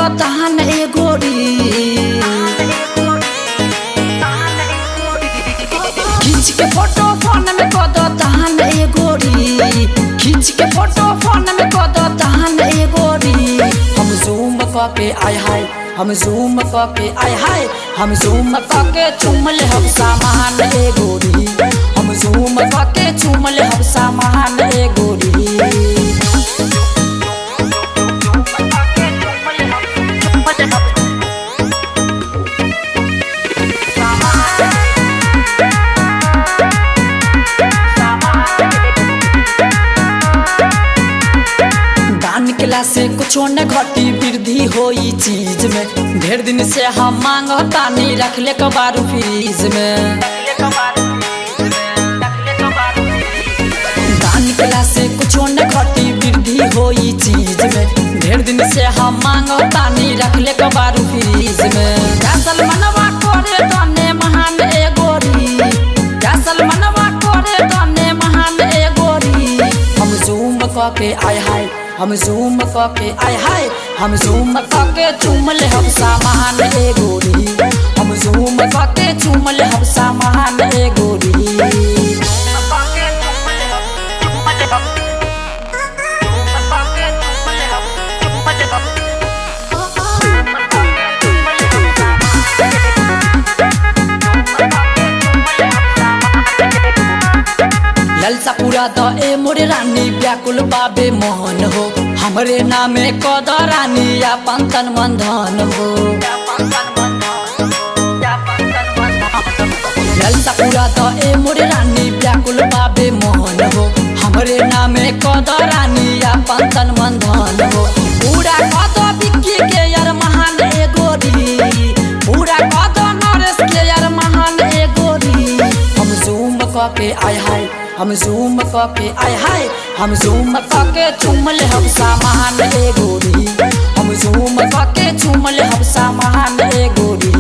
कदो तहन ए गोरी, खींच के फोटो फोन में कदो तहन ए गोरी, खींच के फोटो फोन में कदो तहन ए गोरी। हम जूम करके आय हाय, हम जूम करके आय हाय, हम जूम करके चूम ले हम सामान ए गोरी, हम जूम करके चूम ले हम सामान ए गोरी। से कुछो न घटी वृद्धि होई चीज में, ढेर दिन से हम मांगता नहीं रख ले कबारू फ्रीज में। दान केला से कुछो न घटी वृद्धि होई चीज में, ढेर दिन से हम मांगता नहीं रख ले कबारू फ्रीज में। कैसल मनवा करे तने महान ए गोरी, कैसल मनवा करे तने महान ए गोरी। हम जूम करके आय हाय, हम जूम करके आय हाय, हम जूम करके चूम ले हम सामान ए गोरी, हम जूम करके चूम ले हम सामान ए गोरी। ललसा पूरा द ए मोरे रानी व्याकुल बाबे मोहन हो, हमरे नामे कद रानी अपन तन मन धन हो। ललसा पूरा द ए मोरे रानी व्याकुल बाबे मोहन हो, हमरे नामे कद रानी अपन तन मन धन हो। पूरा कद बिक्की के यार महान ए गोरी, पूरा कद नरेश के यार महान ए गोरी। हम जूम करके आय हाय, हम जूम करके आय हाय, हम जूम करके चूम ले हम सामान ए गोरी, हम जूम करके चूम ले हम सामान ए गोरी।